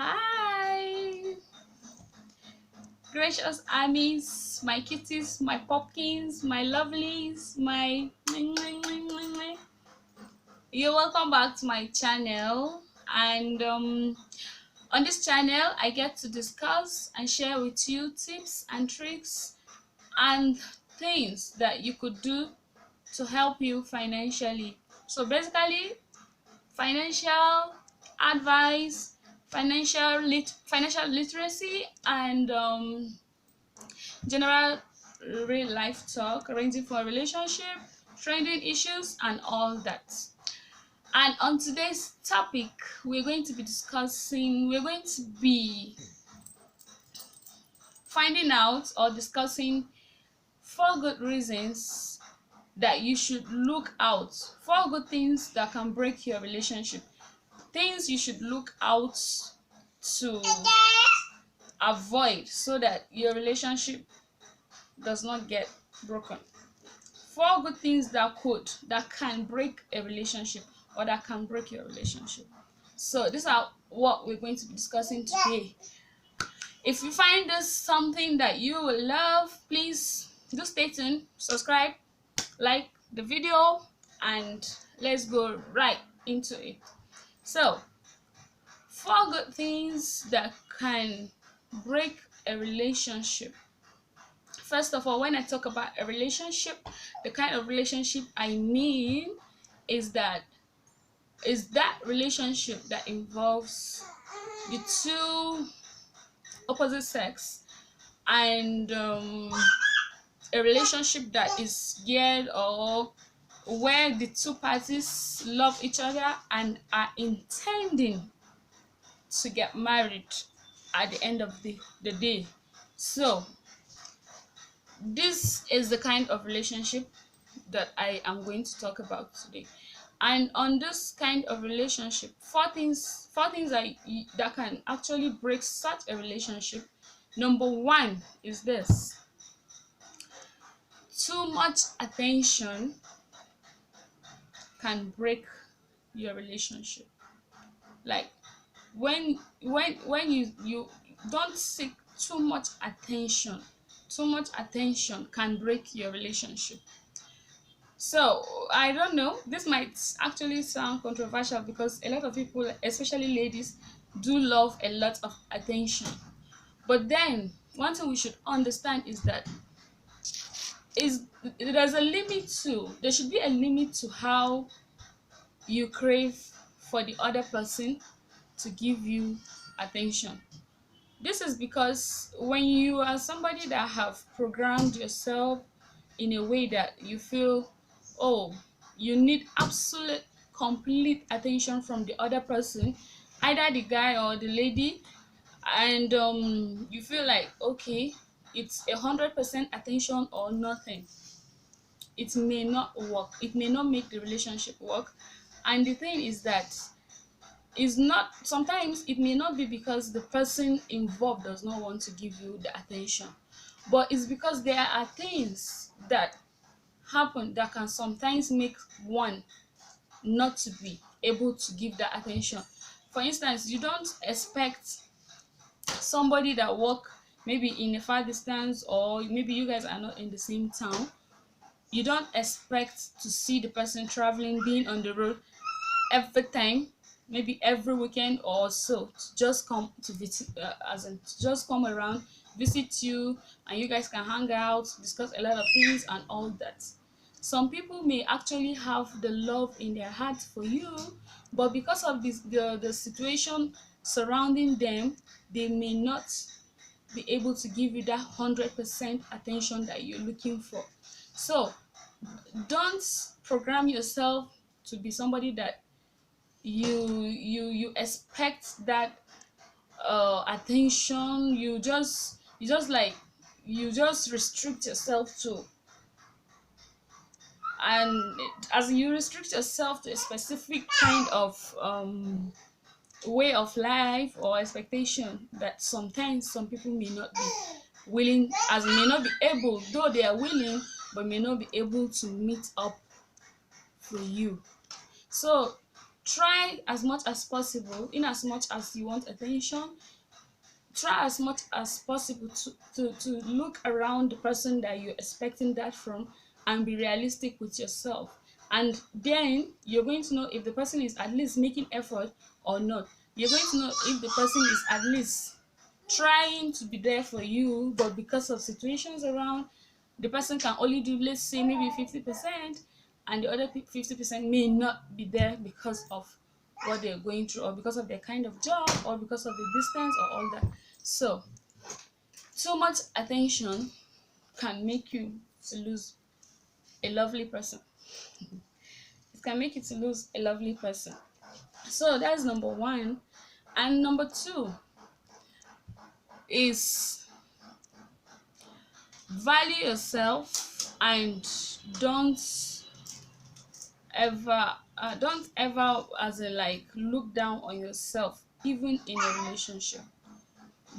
Hi, gracious armies, my kitties, my pumpkins, my lovelies, my. You're welcome back to my channel, and on this channel, I get to discuss and share with you tips and tricks and things that you could do to help you financially. So basically, financial advice, financial literacy, and general real life talk ranging from relationship, trending issues, and all that. And on today's topic, we're going to be finding out or discussing four good reasons that you should look out, four good things that can break your relationship, things you should look out to avoid so that your relationship does not get broken. Four good things that can break a relationship or that can break your relationship. So these are what we're going to be discussing today. If you find this something that you will love, please do stay tuned, subscribe, like the video, and let's go right into it. So, four good things that can break a relationship. First of all, when I talk about a relationship, the kind of relationship I mean is that relationship that involves the two opposite sex, and a relationship that is geared or where the two parties love each other and are intending to get married at the end of the day. So this is the kind of relationship that I am going to talk about today. And on this kind of relationship, four things that can actually break such a relationship. Number one is this: too much attention can break your relationship. Like when you don't seek too much attention, too much attention can break your relationship. So I don't know, this might actually sound controversial because a lot of people, especially ladies, do love a lot of attention. But then one thing we should understand is that is there's a limit to there should be a limit to how you crave for the other person to give you attention. This is because when you are somebody that have programmed yourself in a way that you feel, oh, you need absolute complete attention from the other person, either the guy or the lady, and you feel like, okay, it's 100% attention or nothing, it may not work, it may not make the relationship work. And the thing is that is not sometimes it may not be because the person involved does not want to give you the attention, but it's because there are things that happen that can sometimes make one not to be able to give that attention. For instance, you don't expect somebody that work maybe in a far distance, or maybe you guys are not in the same town, you don't expect to see the person traveling, being on the road every time, maybe every weekend or so, to just come to visit, as in to just come around, visit you, and you guys can hang out, discuss a lot of things and all that. Some people may actually have the love in their heart for you, but because of the situation surrounding them, they may not be able to give you that 100% attention that you're looking for. So don't program yourself to be somebody that you expect that attention. You just restrict yourself to, and as you restrict yourself to a specific kind of way of life or expectation, that sometimes some people may not be willing, as may not be able, though they are willing, but may not be able to meet up for you. So try as much as possible, in as much as you want attention, try as much as possible to look around the person that you're expecting that from, and be realistic with yourself. And then you're going to know if the person is at least making effort or not. You're going to know if the person is at least trying to be there for you, but because of situations around, the person can only do, let's say, maybe 50%, and the other 50% may not be there because of what they're going through, or because of their kind of job, or because of the distance, or all that. So too much attention can make you to lose a lovely person. It can make you to lose a lovely person. So that's number one. And number two is value yourself, and don't don't ever as in like look down on yourself even in a relationship.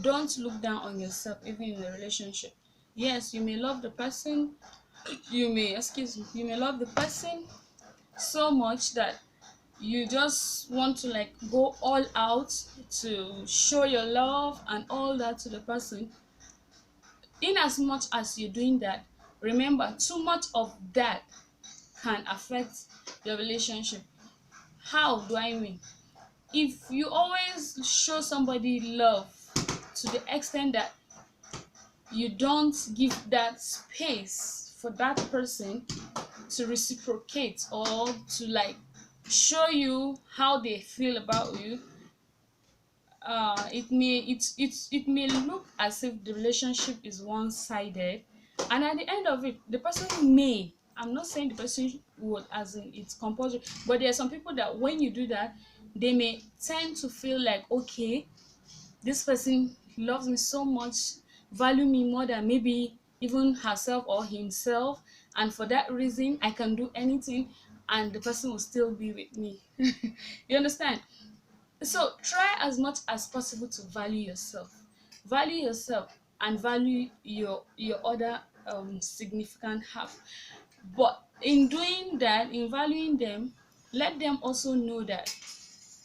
Don't look down on yourself even in a relationship. Yes, you may love the person, you may love the person so much that you just want to like go all out to show your love and all that to the person. In as much as you're doing that, remember, too much of that can affect your relationship. How do I mean? If you always show somebody love to the extent that you don't give that space for that person to reciprocate, or to like show you how they feel about you, it may look as if the relationship is one-sided, and at the end of it, the person may, I'm not saying the person would as in it's compulsory, but there are some people that when you do that, they may tend to feel like, okay, this person loves me so much, value me more than maybe even herself or himself, and for that reason I can do anything and the person will still be with me. You understand? So try as much as possible to value yourself, and value your other significant half. But in doing that, in valuing them, let them also know that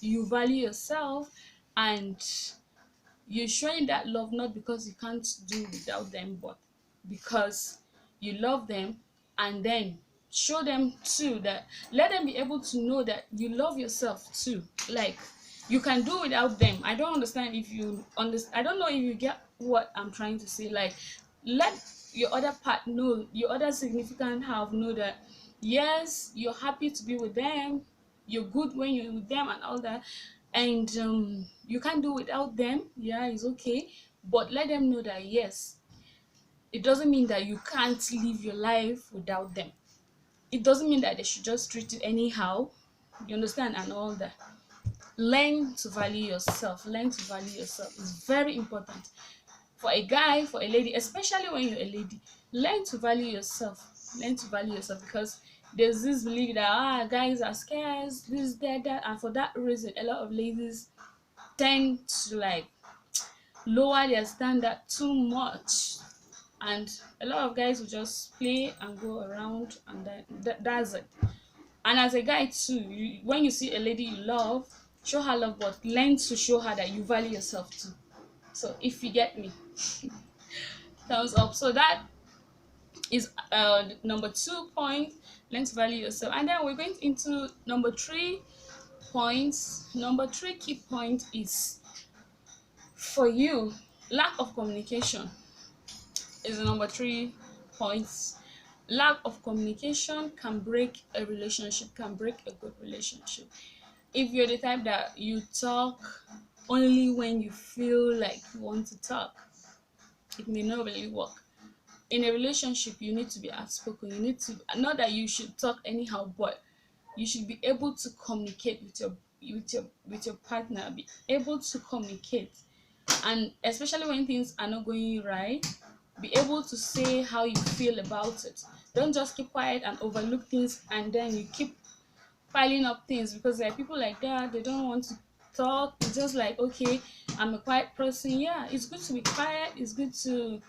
you value yourself, and you're showing that love not because you can't do without them, but because you love them. And then show them too that, let them be able to know that you love yourself too, like you can do without them. I don't understand if you understand, I don't know if you get what I'm trying to say. Like, let your other part know, your other significant half know that yes, you're happy to be with them, you're good when you're with them and all that, and you can't do without them. Yeah, it's okay, but let them know that yes, it doesn't mean that you can't live your life without them. It doesn't mean that they should just treat you anyhow. You understand? And all that. Learn to value yourself. Learn to value yourself. It's very important for a guy, for a lady, especially when you're a lady. Learn to value yourself. Learn to value yourself, because there's this belief that guys are scarce, this, that, and for that reason, a lot of ladies tend to like lower their standard too much, and a lot of guys will just play and go around, and that's it. And as a guy too, when you see a lady you love, show her love, but learn to show her that you value yourself too. So if you get me, thumbs up. So that is number 2 point. Learn to value yourself. And then we're going into number 3 points. Number 3 key point is, for you, lack of communication is the number 3 points. Lack of communication can break a relationship, can break a good relationship. If you're the type that you talk only when you feel like you want to talk, it may not really work. In a relationship, you need to be outspoken. You need to, not that you should talk anyhow, but you should be able to communicate with your partner. Be able to communicate, and especially when things are not going right, be able to say how you feel about it. Don't just keep quiet and overlook things, and then you keep piling up things, because there are people like that, they don't want to talk. It's just like, okay, I'm a quiet person. Yeah, it's good to be quiet, it's good to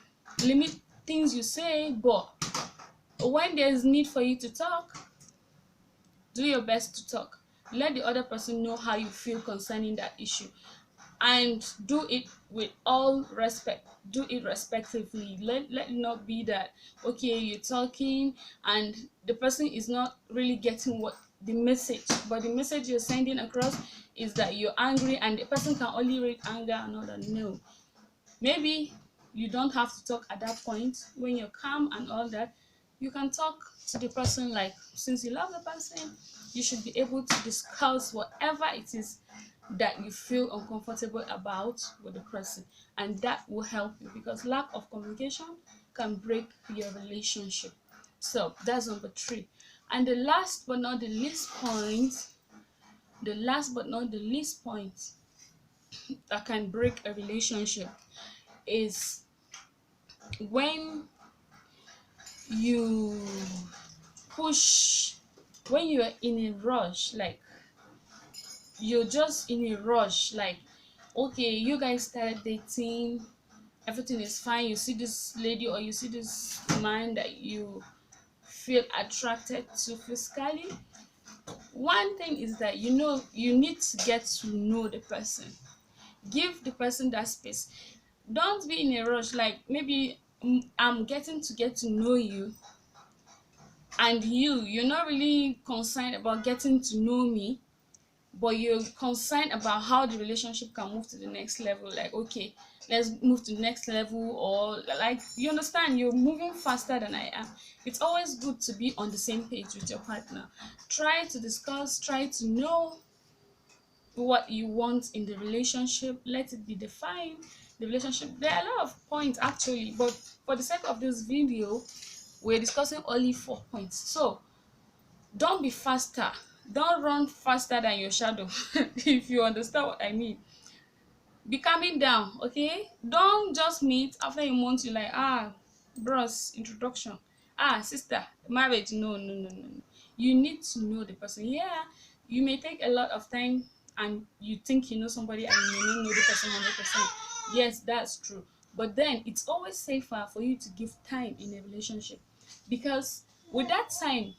limit things you say, but when there's need for you to talk, do your best to talk. let the other person know how you feel concerning that issue, and do it with all respect. Do it respectively. Let it not be that, okay, you're talking and the person is not really getting what the message, but the message you're sending across is that you're angry, and the person can only read anger and all that. No, maybe you don't have to talk at that point. When you're calm and all that, you can talk to the person. Like, since you love the person, you should be able to discuss whatever it is that you feel uncomfortable about with the person, and that will help you, because lack of communication can break your relationship. So that's number 3. And the last but not the least point, that can break a relationship is when you push, when you're in a rush, like you're just in a rush, like, okay, you guys started dating, everything is fine, you see this lady or you see this man that you feel attracted to physically. One thing is that, you need to get to know the person. Give the person that space. Don't be in a rush, like, maybe I'm getting to get to know you, and you're not really concerned about getting to know me, but you're concerned about how the relationship can move to the next level. Like, okay, let's move to the next level, or like, you understand, you're moving faster than I am. It's always good to be on the same page with your partner. Try to discuss, try to know what you want in the relationship. Let it be defined. The relationship, there are a lot of points actually, but for the sake of this video, we're discussing only 4 points. So don't be faster. Don't run faster than your shadow. If you understand what I mean. Be calming down, okay? Don't just meet after a month, you're like, bros, introduction. Sister, marriage. No, no, no, no, no. You need to know the person. Yeah, you may take a lot of time and you think you know somebody and you may not know the person 100%. Yes, that's true. But then it's always safer for you to give time in a relationship, because with that time,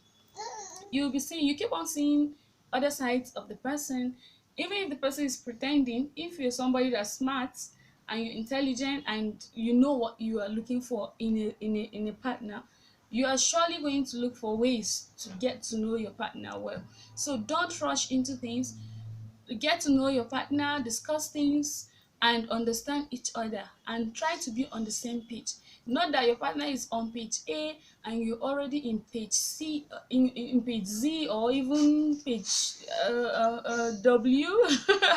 you keep on seeing other sides of the person. Even if the person is pretending, if you're somebody that's smart and you're intelligent and you know what you are looking for in a partner, you are surely going to look for ways to get to know your partner well. So don't rush into things. Get to know your partner, discuss things, and understand each other, and try to be on the same page. Not that your partner is on page A and you're already in page C, in page Z, or even page W.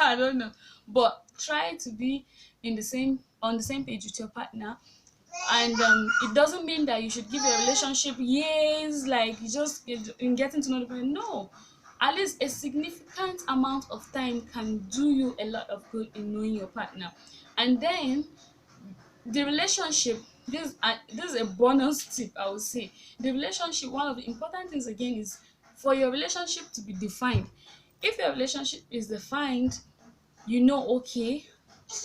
I don't know, but try to be on the same page with your partner. And it doesn't mean that you should give a relationship years, like you just in getting to know the person. No, at least a significant amount of time can do you a lot of good in knowing your partner. And then the relationship, this is a bonus tip, I would say. The relationship, one of the important things again is for your relationship to be defined. If your relationship is defined, okay,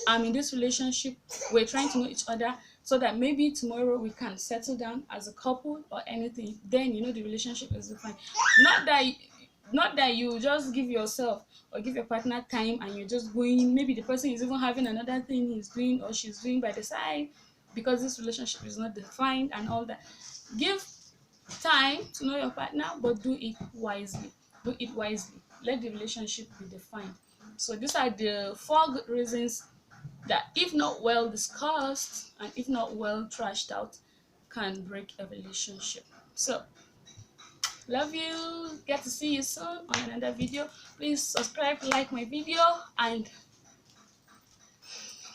I'm in this relationship, we're trying to know each other, so that maybe tomorrow we can settle down as a couple or anything. Then the relationship is defined. Not that you just give yourself or give your partner time and you're just going, maybe the person is even having another thing he's doing or she's doing by the side, because this relationship is not defined and all that. Give time to know your partner, but do it wisely. Let the relationship be defined. So these are the 4 good reasons that, if not well discussed and if not well trashed out, can break a relationship. So love you. Get to see you soon on another video. Please subscribe, like my video, and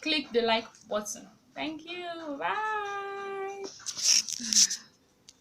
click the like button. Thank you. Bye.